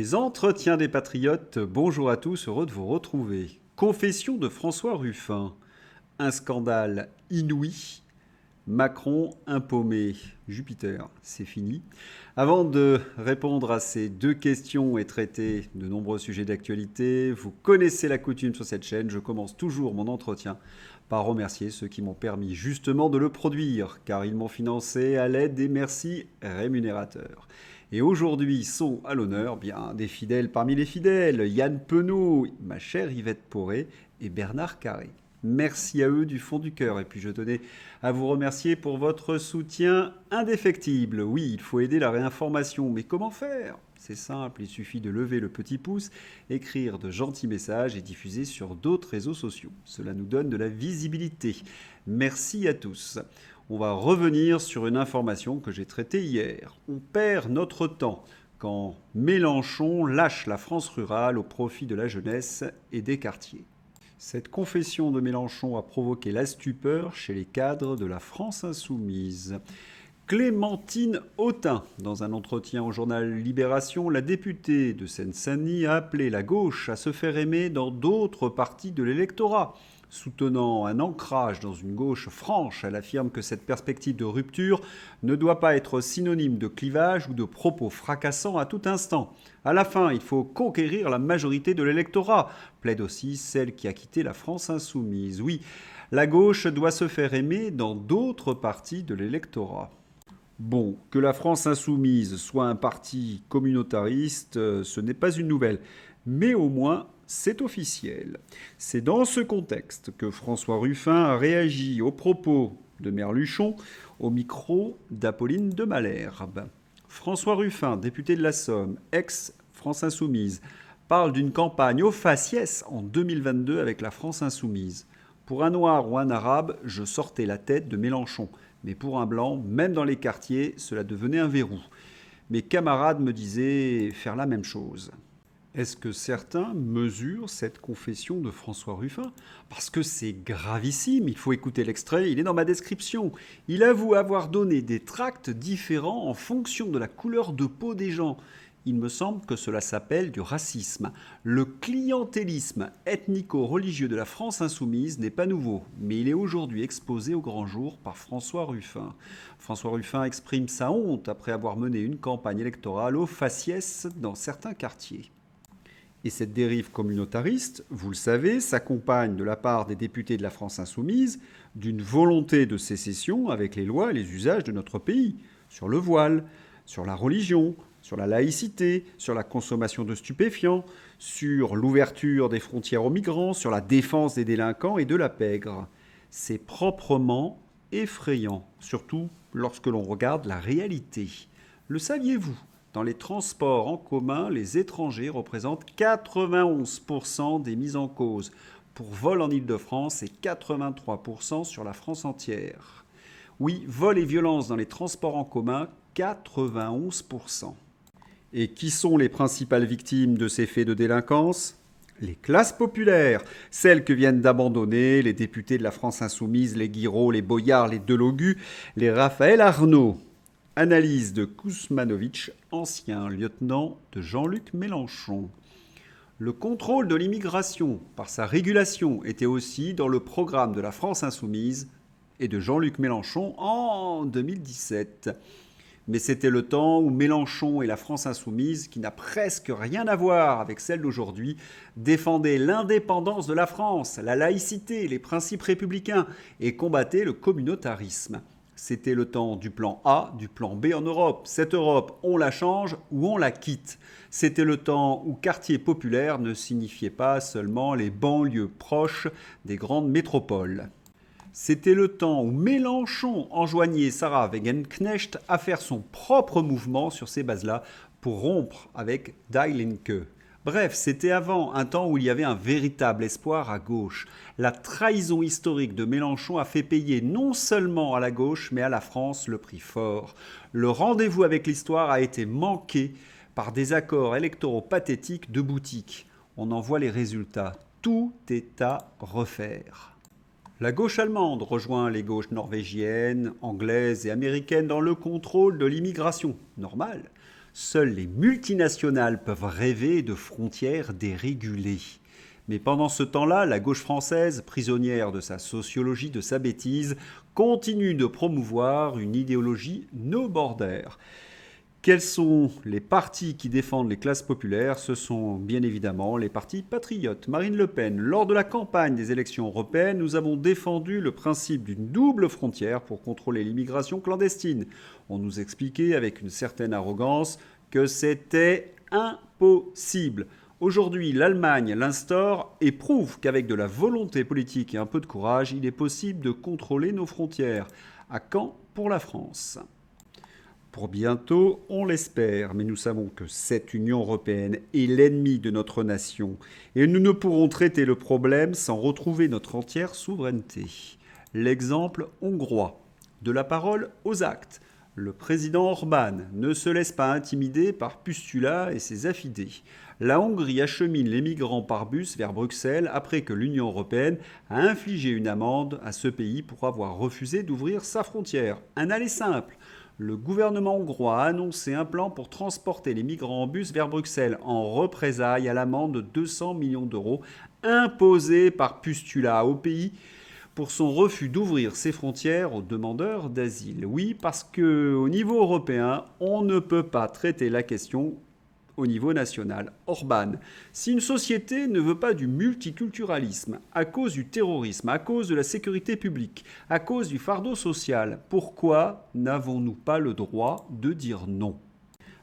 Les entretiens des patriotes, bonjour à tous, heureux de vous retrouver. Confession de François Ruffin, un scandale inouï, Macron impaumé, Jupiter, c'est fini. Avant de répondre à ces deux questions et traiter de nombreux sujets d'actualité, vous connaissez la coutume sur cette chaîne, je commence toujours mon entretien par remercier ceux qui m'ont permis justement de le produire, car ils m'ont financé à l'aide des merci rémunérateurs. Et aujourd'hui sont à l'honneur bien des fidèles parmi les fidèles, Yann Penaud, ma chère Yvette Poré et Bernard Carré. Merci à eux du fond du cœur. Et puis je tenais à vous remercier pour votre soutien indéfectible. Oui, il faut aider la réinformation, mais comment faire ? C'est simple, il suffit de lever le petit pouce, écrire de gentils messages et diffuser sur d'autres réseaux sociaux. Cela nous donne de la visibilité. Merci à tous. On va revenir sur une information que j'ai traitée hier. On perd notre temps quand Mélenchon lâche la France rurale au profit de la jeunesse et des quartiers. Cette confession de Mélenchon a provoqué la stupeur chez les cadres de la France insoumise. Clémentine Autain, dans un entretien au journal Libération, la députée de Seine-Saint-Denis a appelé la gauche à se faire aimer dans d'autres parties de l'électorat. Soutenant un ancrage dans une gauche franche, elle affirme que cette perspective de rupture ne doit pas être synonyme de clivage ou de propos fracassants à tout instant. À la fin, il faut conquérir la majorité de l'électorat, plaide aussi celle qui a quitté la France insoumise. Oui, la gauche doit se faire aimer dans d'autres parties de l'électorat. Bon, que la France insoumise soit un parti communautariste, ce n'est pas une nouvelle. Mais au moins, c'est officiel. C'est dans ce contexte que François Ruffin a réagi aux propos de Merluchon au micro d'Apolline de Malherbe. François Ruffin, député de la Somme, ex-France Insoumise, parle d'une campagne au faciès en 2022 avec la France Insoumise. Pour un noir ou un arabe, je sortais la tête de Mélenchon. Mais pour un blanc, même dans les quartiers, cela devenait un verrou. Mes camarades me disaient faire la même chose. Est-ce que certains mesurent cette confession de François Ruffin ? Parce que c'est gravissime, il faut écouter l'extrait, il est dans ma description. Il avoue avoir donné des tracts différents en fonction de la couleur de peau des gens. Il me semble que cela s'appelle du racisme. Le clientélisme ethnico-religieux de la France insoumise n'est pas nouveau, mais il est aujourd'hui exposé au grand jour par François Ruffin. François Ruffin exprime sa honte après avoir mené une campagne électorale au faciès dans certains quartiers. Et cette dérive communautariste, vous le savez, s'accompagne de la part des députés de la France insoumise d'une volonté de sécession avec les lois et les usages de notre pays, sur le voile, sur la religion, sur la laïcité, sur la consommation de stupéfiants, sur l'ouverture des frontières aux migrants, sur la défense des délinquants et de la pègre. C'est proprement effrayant, surtout lorsque l'on regarde la réalité. Le saviez-vous ? Dans les transports en commun, les étrangers représentent 91% des mises en cause pour vol en Île-de-France et 83% sur la France entière. Oui, vol et violence dans les transports en commun, 91%. Et qui sont les principales victimes de ces faits de délinquance ? Les classes populaires, celles que viennent d'abandonner les députés de la France insoumise, les Guiraud, les Boyard, les Delogu, les Raphaël Arnaud. Analyse de Kousmanovic, ancien lieutenant de Jean-Luc Mélenchon. Le contrôle de l'immigration par sa régulation était aussi dans le programme de la France insoumise et de Jean-Luc Mélenchon en 2017. Mais c'était le temps où Mélenchon et la France insoumise, qui n'a presque rien à voir avec celle d'aujourd'hui, défendaient l'indépendance de la France, la laïcité, les principes républicains et combattaient le communautarisme. C'était le temps du plan A, du plan B en Europe. Cette Europe, on la change ou on la quitte. C'était le temps où quartier populaire ne signifiait pas seulement les banlieues proches des grandes métropoles. C'était le temps où Mélenchon enjoignait Sarah Wagenknecht à faire son propre mouvement sur ces bases-là pour rompre avec Die Linke. Bref, c'était avant un temps où il y avait un véritable espoir à gauche. La trahison historique de Mélenchon a fait payer non seulement à la gauche, mais à la France le prix fort. Le rendez-vous avec l'histoire a été manqué par des accords électoraux pathétiques de boutique. On en voit les résultats. Tout est à refaire. La gauche allemande rejoint les gauches norvégiennes, anglaises et américaines dans le contrôle de l'immigration. Normal. Seules les multinationales peuvent rêver de frontières dérégulées. Mais pendant ce temps-là, la gauche française, prisonnière de sa sociologie, de sa bêtise, continue de promouvoir une idéologie no border. Quels sont les partis qui défendent les classes populaires? Ce sont bien évidemment les partis patriotes. Marine Le Pen, lors de la campagne des élections européennes, nous avons défendu le principe d'une double frontière pour contrôler l'immigration clandestine. On nous expliquait avec une certaine arrogance que c'était impossible. Aujourd'hui, l'Allemagne l'instaure et prouve qu'avec de la volonté politique et un peu de courage, il est possible de contrôler nos frontières. À quand pour la France? Pour bientôt, on l'espère, mais nous savons que cette Union européenne est l'ennemi de notre nation et nous ne pourrons traiter le problème sans retrouver notre entière souveraineté. L'exemple hongrois. De la parole aux actes. Le président Orban ne se laisse pas intimider par Pustula et ses affidés. La Hongrie achemine les migrants par bus vers Bruxelles après que l'Union européenne a infligé une amende à ce pays pour avoir refusé d'ouvrir sa frontière. Un aller simple. Le gouvernement hongrois a annoncé un plan pour transporter les migrants en bus vers Bruxelles en représailles à l'amende de 200 millions d'euros imposée par Pustula au pays pour son refus d'ouvrir ses frontières aux demandeurs d'asile. Oui, parce qu'au niveau européen, on ne peut pas traiter la question au niveau national. Orban, si une société ne veut pas du multiculturalisme, à cause du terrorisme, à cause de la sécurité publique, à cause du fardeau social, pourquoi n'avons-nous pas le droit de dire non?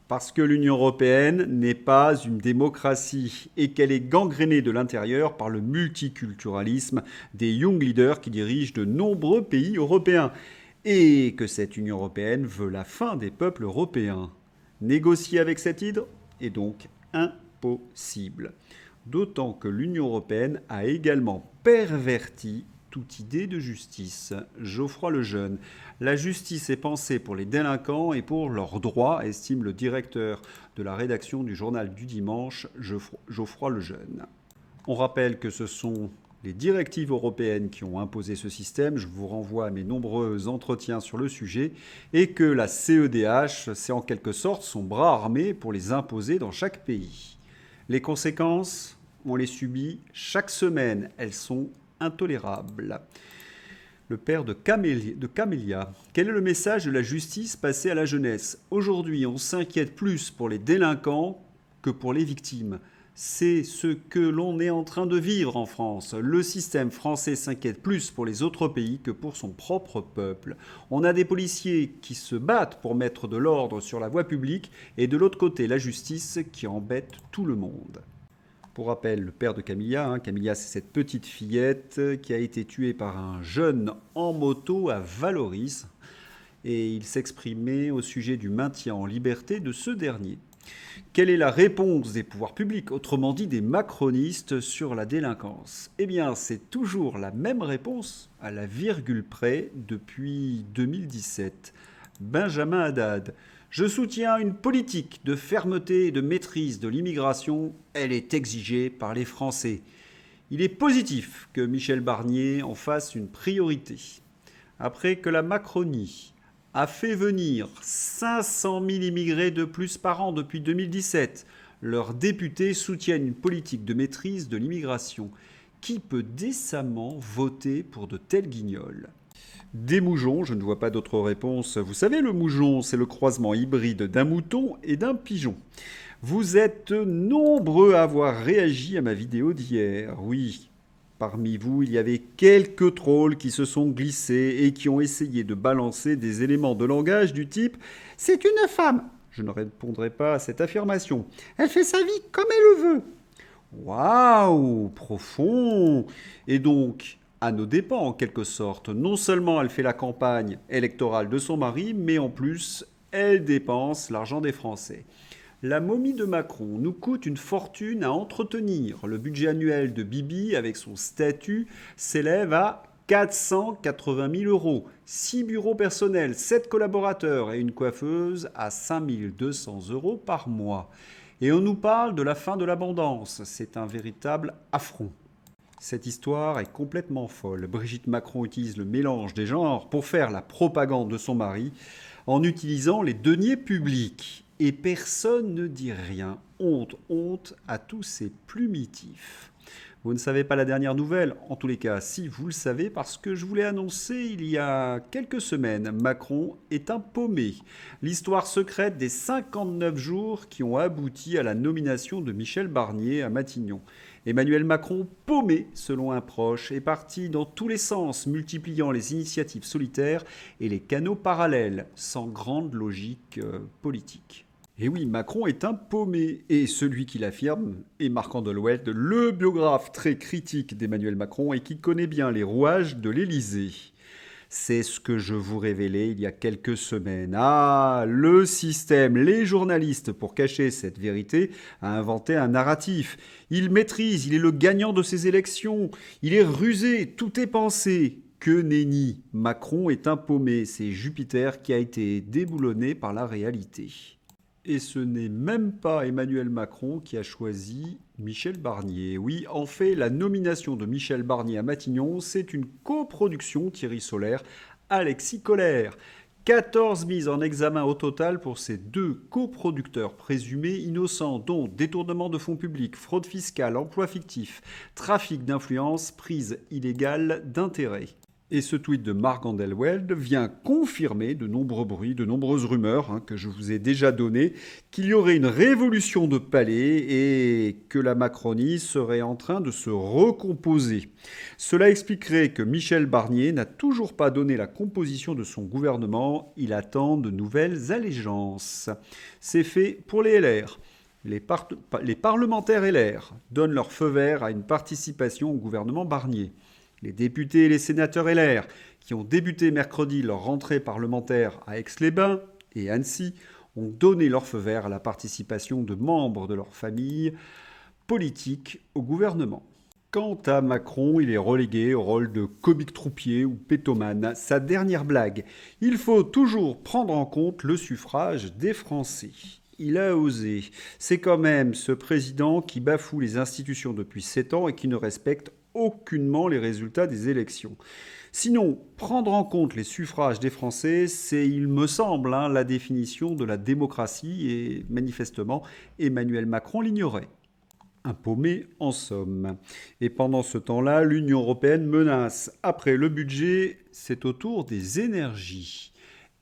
Parce que l'Union européenne n'est pas une démocratie et qu'elle est gangrénée de l'intérieur par le multiculturalisme des young leaders qui dirigent de nombreux pays européens. Et que cette Union européenne veut la fin des peuples européens. Négocier avec cette hydre est donc impossible. D'autant que l'Union européenne a également perverti toute idée de justice. Geoffroy Lejeune. La justice est pensée pour les délinquants et pour leurs droits, estime le directeur de la rédaction du journal du dimanche, Geoffroy Lejeune. On rappelle que ce sont les directives européennes qui ont imposé ce système. Je vous renvoie à mes nombreux entretiens sur le sujet et que la CEDH, c'est en quelque sorte son bras armé pour les imposer dans chaque pays. Les conséquences, on les subit chaque semaine. Elles sont intolérables. Le père de Camélia. Quel est le message de la justice passé à la jeunesse? Aujourd'hui, on s'inquiète plus pour les délinquants que pour les victimes. C'est ce que l'on est en train de vivre en France. Le système français s'inquiète plus pour les autres pays que pour son propre peuple. On a des policiers qui se battent pour mettre de l'ordre sur la voie publique et de l'autre côté, la justice qui embête tout le monde. Pour rappel, le père de Camilla, Camilla c'est cette petite fillette qui a été tuée par un jeune en moto à Valoris et il s'exprimait au sujet du maintien en liberté de ce dernier. Quelle est la réponse des pouvoirs publics, autrement dit des macronistes, sur la délinquance? Eh bien, c'est toujours la même réponse, à la virgule près, depuis 2017. Benjamin Haddad. Je soutiens une politique de fermeté et de maîtrise de l'immigration. Elle est exigée par les Français. Il est positif que Michel Barnier en fasse une priorité. Après que la Macronie a fait venir 500 000 immigrés de plus par an depuis 2017. Leurs députés soutiennent une politique de maîtrise de l'immigration. Qui peut décemment voter pour de tels guignols? Des moujons, je ne vois pas d'autre réponse. Vous savez, le moujon, c'est le croisement hybride d'un mouton et d'un pigeon. Vous êtes nombreux à avoir réagi à ma vidéo d'hier. Oui, parmi vous, il y avait quelques trolls qui se sont glissés et qui ont essayé de balancer des éléments de langage du type « C'est une femme ». Je ne répondrai pas à cette affirmation. Elle fait sa vie comme elle le veut. Waouh, profond. Et donc, à nos dépens en quelque sorte, non seulement elle fait la campagne électorale de son mari, mais en plus, elle dépense l'argent des Français. La momie de Macron nous coûte une fortune à entretenir. Le budget annuel de Bibi, avec son statut, s'élève à 480 000 euros. 6 bureaux personnels, 7 collaborateurs et une coiffeuse à 5 200 euros par mois. Et on nous parle de la fin de l'abondance. C'est un véritable affront. Cette histoire est complètement folle. Brigitte Macron utilise le mélange des genres pour faire la propagande de son mari en utilisant les deniers publics. Et personne ne dit rien. Honte, honte à tous ces plumitifs. Vous ne savez pas la dernière nouvelle? En tous les cas, si, vous le savez parce que je vous l'ai annoncé il y a quelques semaines. Macron est un paumé. L'histoire secrète des 59 jours qui ont abouti à la nomination de Michel Barnier à Matignon. Emmanuel Macron, paumé selon un proche, est parti dans tous les sens, multipliant les initiatives solitaires et les canaux parallèles, sans grande logique politique. Et oui, Macron est un paumé, et celui qui l'affirme est Marc Andolwed, le biographe très critique d'Emmanuel Macron et qui connaît bien les rouages de l'Élysée. C'est ce que je vous révélais il y a quelques semaines. Ah, le système, les journalistes, pour cacher cette vérité, a inventé un narratif. Il maîtrise, il est le gagnant de ces élections. Il est rusé, tout est pensé. Que nenni, Macron est un paumé, c'est Jupiter qui a été déboulonné par la réalité. Et ce n'est même pas Emmanuel Macron qui a choisi Michel Barnier. Oui, en fait, la nomination de Michel Barnier à Matignon, c'est une coproduction Thierry Solaire, Alexis Collère. 14 mises en examen au total pour ces deux coproducteurs présumés innocents, dont détournement de fonds publics, fraude fiscale, emploi fictif, trafic d'influence, prise illégale d'intérêts. Et ce tweet de Marc Andolwed vient confirmer de nombreux bruits, de nombreuses rumeurs que je vous ai déjà données, qu'il y aurait une révolution de palais et que la Macronie serait en train de se recomposer. Cela expliquerait que Michel Barnier n'a toujours pas donné la composition de son gouvernement. Il attend de nouvelles allégeances. C'est fait pour les LR. Les parlementaires LR donnent leur feu vert à une participation au gouvernement Barnier. Les députés et les sénateurs LR, qui ont débuté mercredi leur rentrée parlementaire à Aix-les-Bains et Annecy, ont donné leur feu vert à la participation de membres de leur famille politique au gouvernement. Quant à Macron, il est relégué au rôle de comique troupier ou pétomane. Sa dernière blague, il faut toujours prendre en compte le suffrage des Français. Il a osé. C'est quand même ce président qui bafoue les institutions depuis 7 ans et qui ne respecte aucunement les résultats des élections. Sinon, prendre en compte les suffrages des Français, c'est, il me semble, la définition de la démocratie et manifestement, Emmanuel Macron l'ignorait. Un paumé en somme. Et pendant ce temps-là, l'Union européenne menace. Après le budget, c'est au tour des énergies.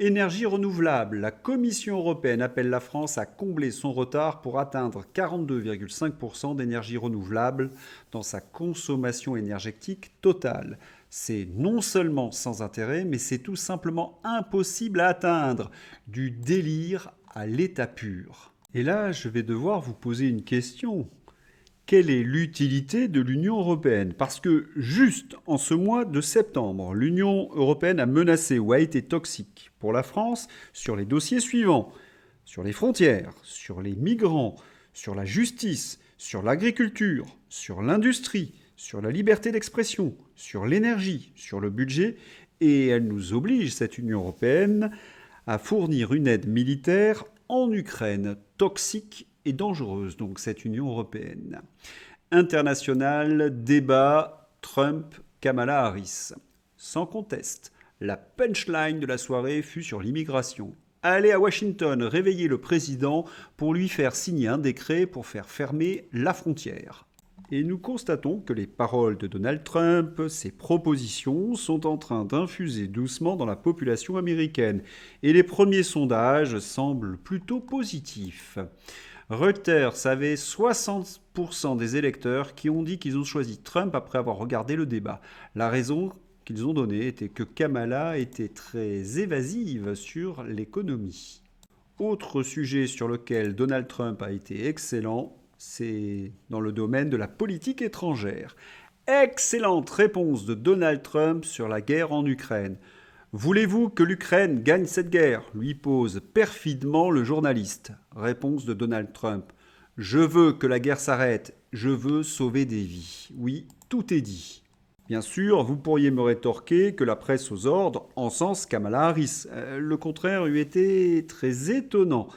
Énergie renouvelable. La Commission européenne appelle la France à combler son retard pour atteindre 42,5% d'énergie renouvelable dans sa consommation énergétique totale. C'est non seulement sans intérêt, mais c'est tout simplement impossible à atteindre. Du délire à l'état pur. Et là, je vais devoir vous poser une question. Quelle est l'utilité de l'Union européenne? Parce que juste en ce mois de septembre, l'Union européenne a menacé ou a été toxique pour la France sur les dossiers suivants. Sur les frontières, sur les migrants, sur la justice, sur l'agriculture, sur l'industrie, sur la liberté d'expression, sur l'énergie, sur le budget. Et elle nous oblige, cette Union européenne, à fournir une aide militaire en Ukraine, toxique et dangereuse, donc cette Union européenne. International, débat, Trump, Kamala Harris. Sans conteste, la punchline de la soirée fut sur l'immigration. Aller à Washington réveiller le président pour lui faire signer un décret pour faire fermer la frontière. Et nous constatons que les paroles de Donald Trump, ses propositions, sont en train d'infuser doucement dans la population américaine. Et les premiers sondages semblent plutôt positifs. Reuters avait 60% des électeurs qui ont dit qu'ils ont choisi Trump après avoir regardé le débat. La raison qu'ils ont donnée était que Kamala était très évasive sur l'économie. Autre sujet sur lequel Donald Trump a été excellent, c'est dans le domaine de la politique étrangère. Excellente réponse de Donald Trump sur la guerre en Ukraine. Voulez-vous que l'Ukraine gagne cette guerre? Lui pose perfidement le journaliste. Réponse de Donald Trump. Je veux que la guerre s'arrête. Je veux sauver des vies. Oui, tout est dit. Bien sûr, vous pourriez me rétorquer que la presse aux ordres encense Kamala Harris. Le contraire eût été très étonnant.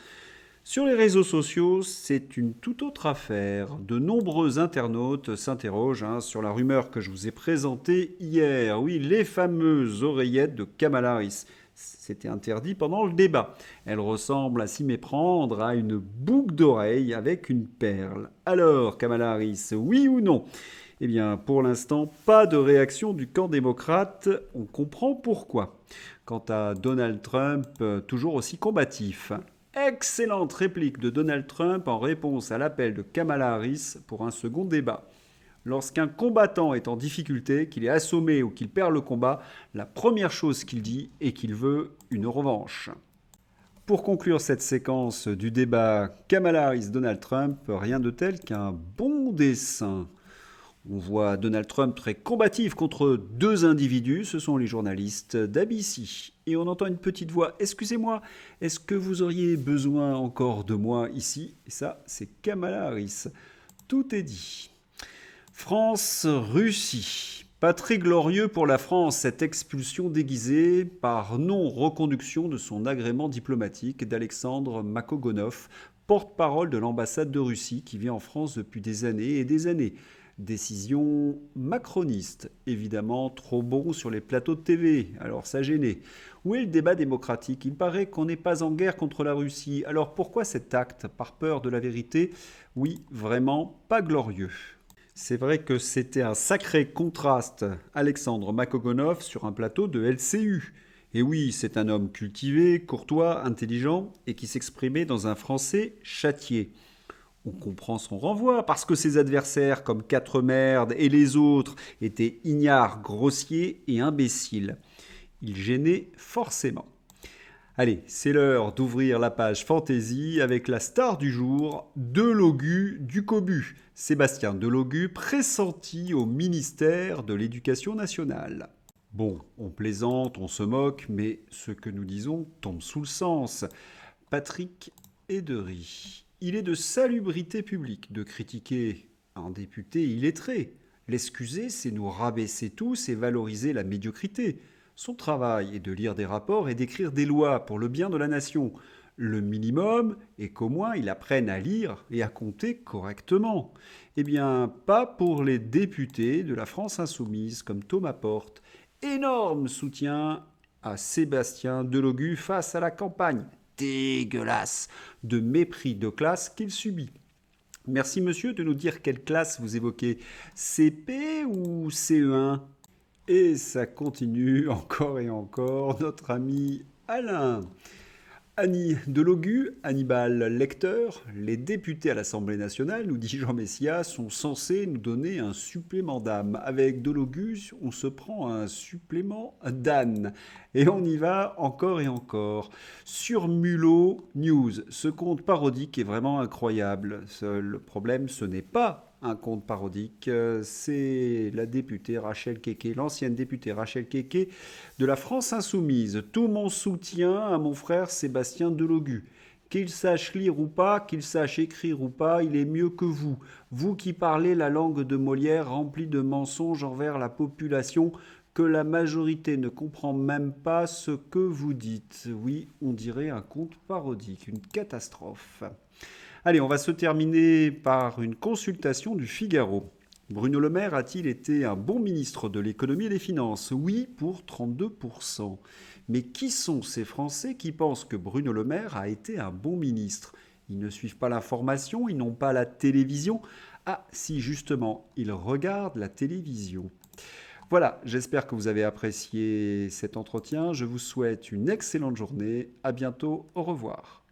Sur les réseaux sociaux, c'est une toute autre affaire. De nombreux internautes s'interrogent sur la rumeur que je vous ai présentée hier. Oui, les fameuses oreillettes de Kamala Harris. C'était interdit pendant le débat. Elle ressemble à s'y méprendre à une boucle d'oreille avec une perle. Alors, Kamala Harris, oui ou non? Eh bien, pour l'instant, pas de réaction du camp démocrate. On comprend pourquoi. Quant à Donald Trump, toujours aussi combatif. Excellente réplique de Donald Trump en réponse à l'appel de Kamala Harris pour un second débat. Lorsqu'un combattant est en difficulté, qu'il est assommé ou qu'il perd le combat, la première chose qu'il dit est qu'il veut une revanche. Pour conclure cette séquence du débat Kamala Harris-Donald Trump, rien de tel qu'un bon dessin. On voit Donald Trump très combatif contre deux individus, ce sont les journalistes d'ABC. Et on entend une petite voix, excusez-moi, est-ce que vous auriez besoin encore de moi ici? Et ça, c'est Kamala Harris. Tout est dit. France-Russie. Pas très glorieux pour la France, cette expulsion déguisée par non-reconduction de son agrément diplomatique d'Alexandre Makogonov, porte-parole de l'ambassade de Russie qui vit en France depuis des années et des années. Décision macroniste, évidemment trop bon sur les plateaux de TV, alors ça gênait. Où est le débat démocratique? Il paraît qu'on n'est pas en guerre contre la Russie, alors pourquoi cet acte? Par peur de la vérité? Oui, vraiment pas glorieux. C'est vrai que c'était un sacré contraste, Alexandre Makogonov sur un plateau de LCU. Et oui, c'est un homme cultivé, courtois, intelligent et qui s'exprimait dans un français châtié. On comprend son renvoi parce que ses adversaires, comme Quatremerdes et les autres, étaient ignares, grossiers et imbéciles. Il gênait forcément. Allez, c'est l'heure d'ouvrir la page Fantasy avec la star du jour, Delogu du Cobu. Sébastien Delogu, pressenti au ministère de l'Éducation nationale. Bon, on plaisante, on se moque, mais ce que nous disons tombe sous le sens. Patrick Hédery. Il est de salubrité publique de critiquer un député illettré. L'excuser, c'est nous rabaisser tous et valoriser la médiocrité. Son travail est de lire des rapports et d'écrire des lois pour le bien de la nation. Le minimum est qu'au moins il apprenne à lire et à compter correctement. Eh bien, pas pour les députés de la France insoumise comme Thomas Porte. Énorme soutien à Sébastien Delogu face à la campagne dégueulasse de mépris de classe qu'il subit. Merci monsieur de nous dire quelle classe vous évoquez, CP ou CE1? Et ça continue encore et encore, notre ami Alain. Annie Delogu, Hannibal Lecter, les députés à l'Assemblée nationale, nous dit Jean Messia, sont censés nous donner un supplément d'âme. Avec Delogu, on se prend un supplément d'âne. Et on y va encore et encore. Sur Mulot News, ce conte parodique est vraiment incroyable. Le problème, ce n'est pas un conte parodique, c'est la députée Rachel Keke, l'ancienne députée Rachel Keke de la France insoumise. Tout mon soutien à mon frère Sébastien Delogu. Qu'il sache lire ou pas, qu'il sache écrire ou pas, il est mieux que vous. Vous qui parlez la langue de Molière remplie de mensonges envers la population que la majorité ne comprend même pas ce que vous dites. Oui, on dirait un conte parodique, une catastrophe. Allez, on va se terminer par une consultation du Figaro. Bruno Le Maire a-t-il été un bon ministre de l'économie et des finances? Oui, pour 32%. Mais qui sont ces Français qui pensent que Bruno Le Maire a été un bon ministre? Ils ne suivent pas l'information, ils n'ont pas la télévision. Ah, si justement, ils regardent la télévision. Voilà, j'espère que vous avez apprécié cet entretien. Je vous souhaite une excellente journée. À bientôt, au revoir.